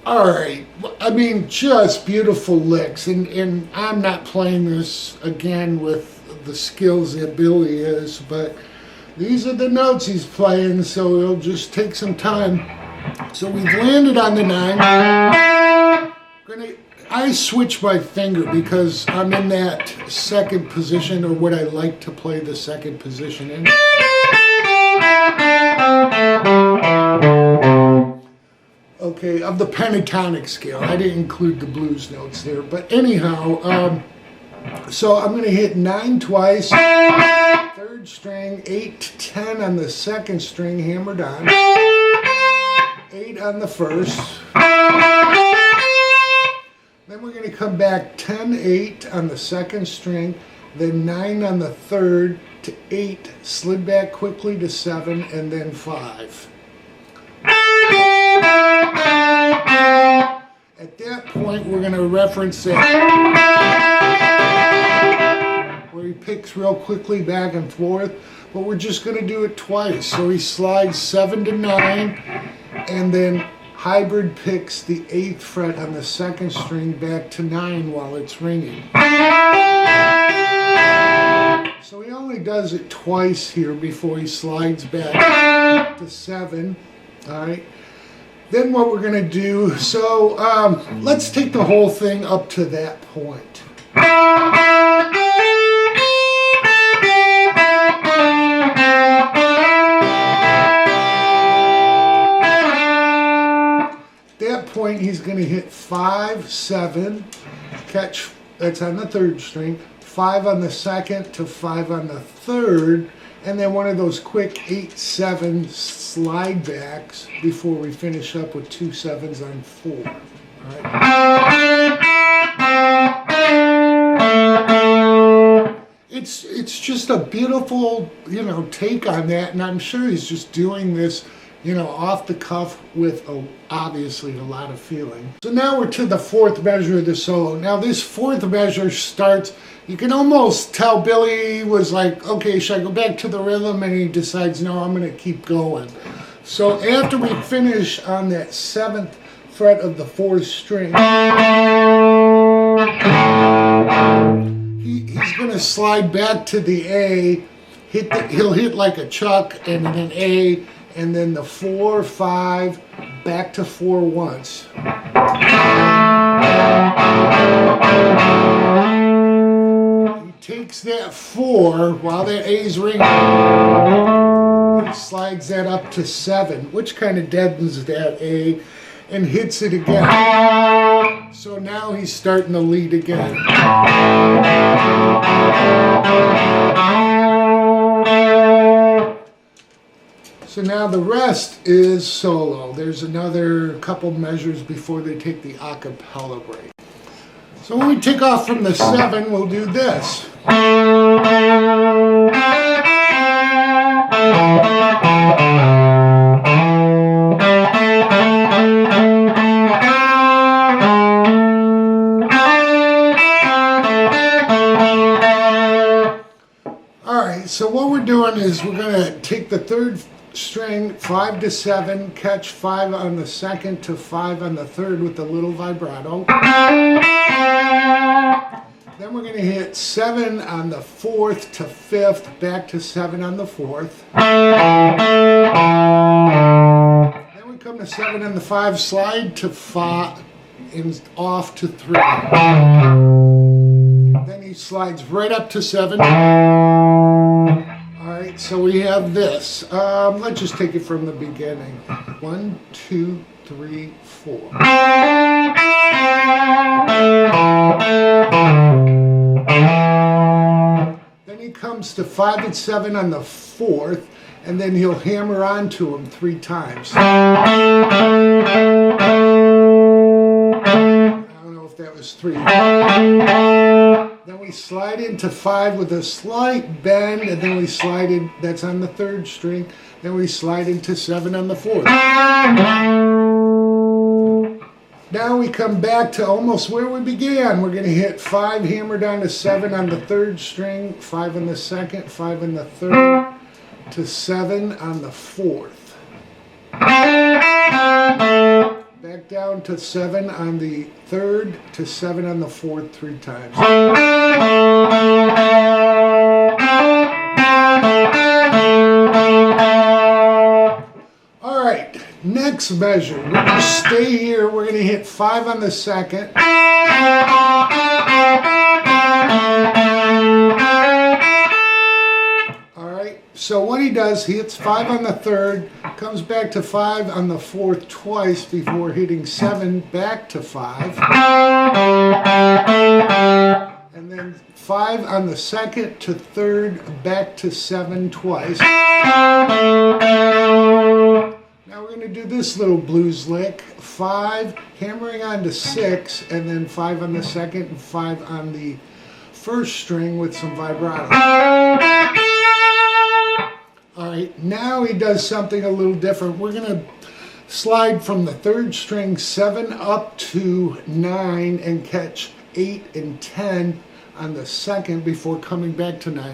S1: Alright, I mean, just beautiful licks, and I'm not playing this again with the skills that Billy is, but these are the notes he's playing, so it'll just take some time. So we've landed on the 9. I switch my finger because I'm in that second position, or what I like to play the second position in. Okay, of the pentatonic scale. I didn't include the blues notes there, but anyhow, so I'm going to hit 9 twice, 3rd string, 8 to 10 on the 2nd string, hammered on, 8 on the 1st, then we're going to come back 10, 8 on the 2nd string, then 9 on the 3rd to 8, slid back quickly to 7, and then 5. At that point, we're going to reference that where he picks real quickly back and forth, but we're just going to do it twice. So he slides 7 to 9, and then hybrid picks the 8th fret on the 2nd string back to 9 while it's ringing. So he only does it twice here before he slides back to 7. All right. Then what we're going to do, so let's take the whole thing up to that point. At that point, he's going to hit 5, 7, catch, that's on the 3rd string, 5 on the 2nd to 5 on the 3rd, and then one of those quick 8, 7 slide backs before we finish up with 2 7s on 4. All right. It's just a beautiful, take on that, and I'm sure he's just doing this, off the cuff with obviously a lot of feeling. So now we're to the 4th measure of the solo. Now this 4th measure starts, you can almost tell Billy was like, okay, should I go back to the rhythm? And he decides, no, I'm going to keep going. So after we finish on that 7th fret of the 4th string, he's going to slide back to the A, he'll hit like a chuck, and then an A, and then the 4, 5, back to 4 once. He takes that 4 while that A's ringing, he slides that up to 7, which kind of deadens that A, and hits it again. So now he's starting to lead again. So now the rest is solo. There's another couple measures before they take the a cappella break. So when we take off from the 7, we'll do this. Alright, so what we're doing is we're going to take the 3rd string, 5 to 7, catch 5 on the 2nd to 5 on the 3rd with a little vibrato. Then we're going to hit 7 on the 4th to 5th, back to 7 on the 4th. Then we come to 7 on the 5, slide to 5 and off to 3. Then he slides right up to 7. Alright, so we have this. Let's just take it from the beginning. 1, 2, 3, 4. Then he comes to 5 and 7 on the 4th, and then he'll hammer onto them 3 times. I don't know if that was 3. Then we slide into 5 with a slight bend, and then we slide in, that's on the 3rd string, then we slide into 7 on the 4th. Now we come back to almost where we began. We're going to hit 5 hammered on to 7 on the 3rd string, 5 on the 2nd, 5 on the 3rd, to 7 on the 4th. Back down to 7 on the 3rd, to 7 on the 4th 3 times. All right, next measure. We're going to stay here. We're going to hit 5 on the 2nd. So what he does, he hits 5 on the 3rd, comes back to 5 on the 4th twice before hitting 7 back to 5. And then 5 on the 2nd to 3rd, back to 7 twice. Now we're going to do this little blues lick. 5, hammering on to 6, and then 5 on the 2nd and 5 on the 1st string with some vibrato. Alright, now he does something a little different. We're going to slide from the 3rd string 7 up to 9 and catch 8 and 10 on the 2nd before coming back to 9.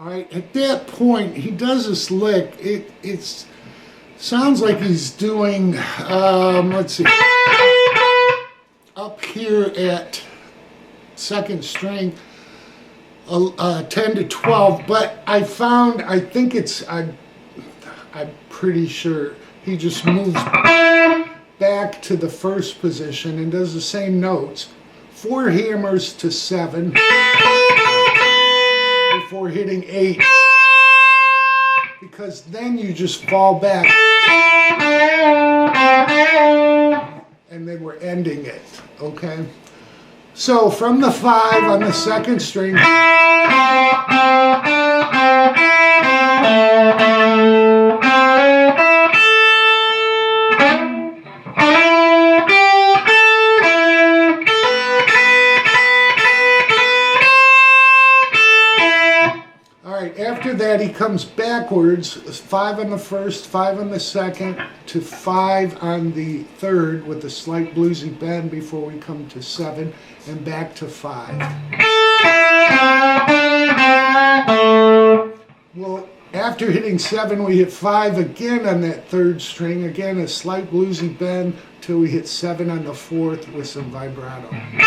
S1: Alright, at that point, he does this lick. It sounds like he's doing, let's see, up here at 2nd string, 10 to 12, but I think it's, I'm pretty sure he just moves back to the 1st position and does the same notes. 4 hammers to 7 before hitting 8, because then you just fall back and then we're ending it, okay? So from the 5 on the 2nd string, alright, after that he comes backwards, 5 on the 1st, 5 on the 2nd, to 5 on the 3rd with a slight bluesy bend before we come to 7, and back to 5. Well, after hitting 7, we hit 5 again on that 3rd string, again a slight bluesy bend till we hit 7 on the 4th with some vibrato. Then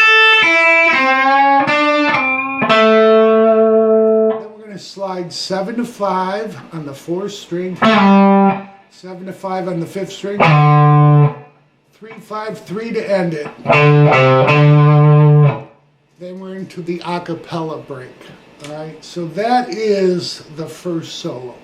S1: we're going to slide 7 to 5 on the 4th string, 7 to 5 on the 5th string, 3, 5, 3 to end it. Then we're into the a cappella break. Alright, so that is the first solo.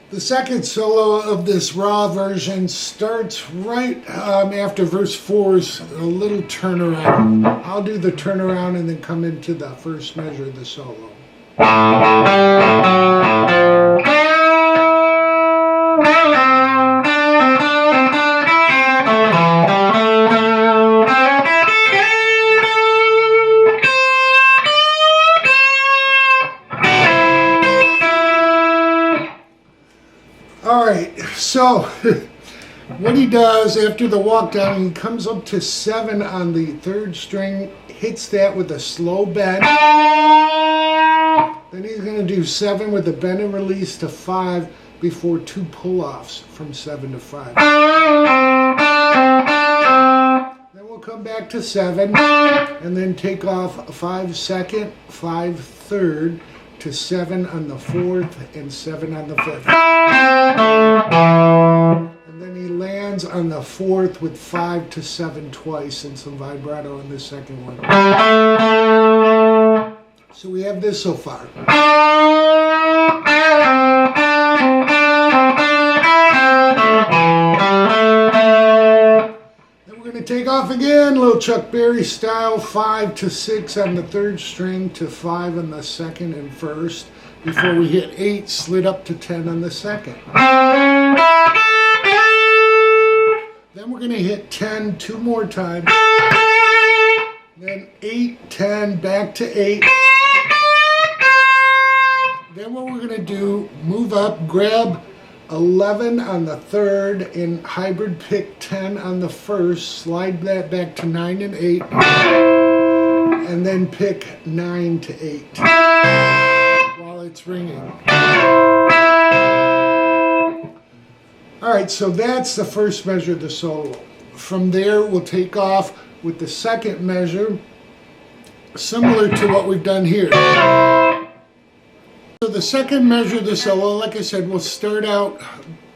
S1: The second solo of this raw version starts right after verse 4's a little turnaround. I'll do the turnaround and then come into the first measure of the solo. Alright, so what he does after the walk down, he comes up to 7 on the 3rd string, hits that with a slow bend. Then he's going to do 7 with a bend and release to 5 before 2 pull-offs from 7 to 5. Then we'll come back to 7 and then take off 5 2nd, 5 3rd, to 7 on the 4th and 7 on the 5th. And then he lands on the 4th with 5 to 7 twice and some vibrato in the second one. So we have this so far. Take off again, little Chuck Berry style, 5 to 6 on the 3rd string to 5 on the 2nd and 1st, before we hit 8, slid up to 10 on the 2nd. Then we're going to hit 10 2 more times, then 8, 10, back to 8. Then what we're going to do, move up, grab 11 on the 3rd and hybrid pick 10 on the 1st, slide that back to 9 and 8, and then pick 9 to 8 while it's ringing. Alright, so that's the first measure of the solo. From there we'll take off with the second measure, similar to what we've done here. So the second measure of the solo, like I said, we'll start out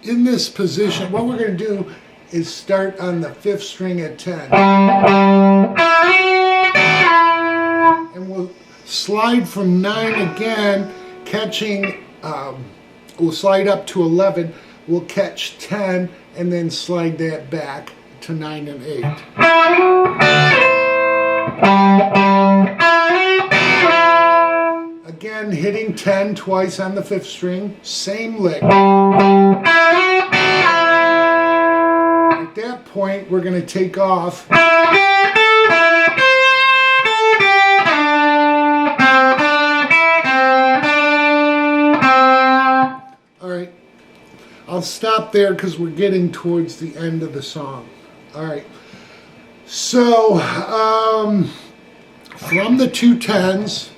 S1: in this position. What we're going to do is start on the 5th string at 10. And we'll slide from 9 again, catching, we'll slide up to 11, we'll catch 10, and then slide that back to 9 and 8. Again, hitting 10 twice on the 5th string, same lick. At that point, we're going to take off. Alright, I'll stop there because we're getting towards the end of the song. Alright, so from the 2 10s,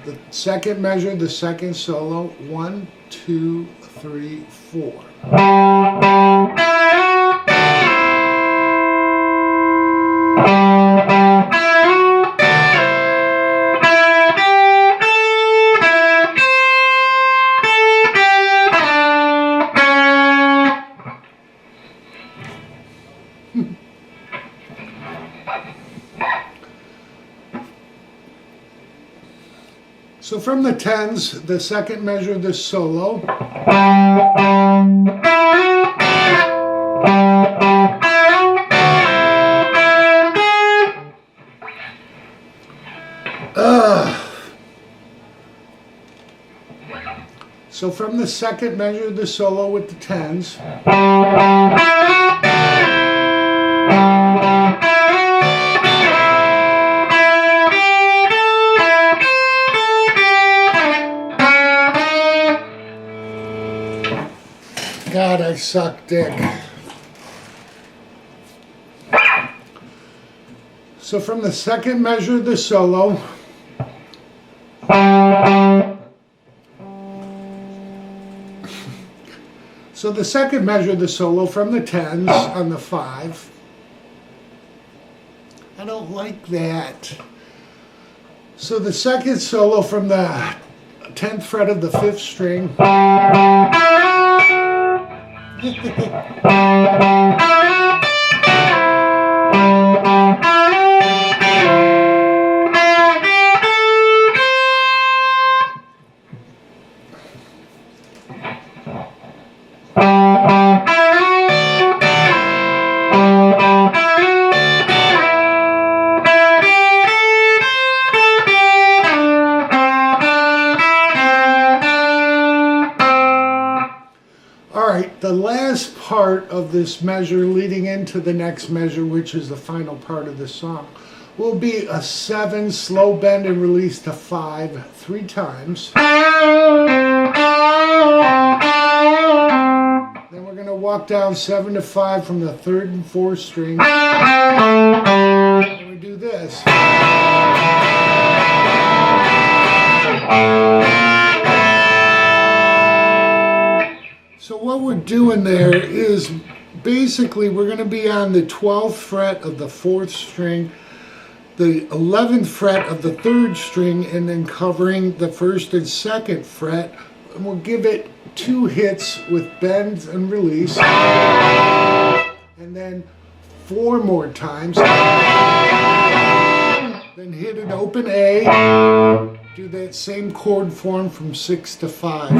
S1: the second measure, the second solo, 1, 2, 3, 4. So from the 10s, the second measure of this solo. So from the second measure of the solo with the 10s. God, I suck dick. So from the second measure of the solo, so the second measure of the solo from the 10s on the 5. I don't like that. So the second solo from the 10th fret of the 5th string. The last part of this measure leading into the next measure, which is the final part of the song, will be a 7 slow bend and release to 5 3 times. Then we're going to walk down 7 to 5 from the 3rd and 4th string. And we do this. So what we're doing there is basically we're going to be on the 12th fret of the 4th string. the 11th fret of the 3rd string and then covering the 1st and 2nd fret. And we'll give it 2 hits with bend and release. And then 4 more times. Then hit an open A. Do that same chord form from 6 to 5.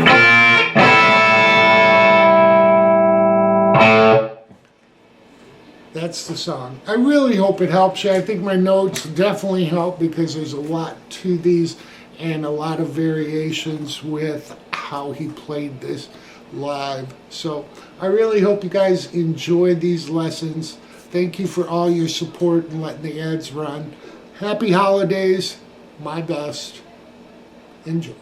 S1: That's the song. I really hope it helps you. I think my notes definitely help because there's a lot to these and a lot of variations with how he played this live. So I really hope you guys enjoyed these lessons. Thank you for all your support and letting the ads run. Happy holidays. My best. Enjoy.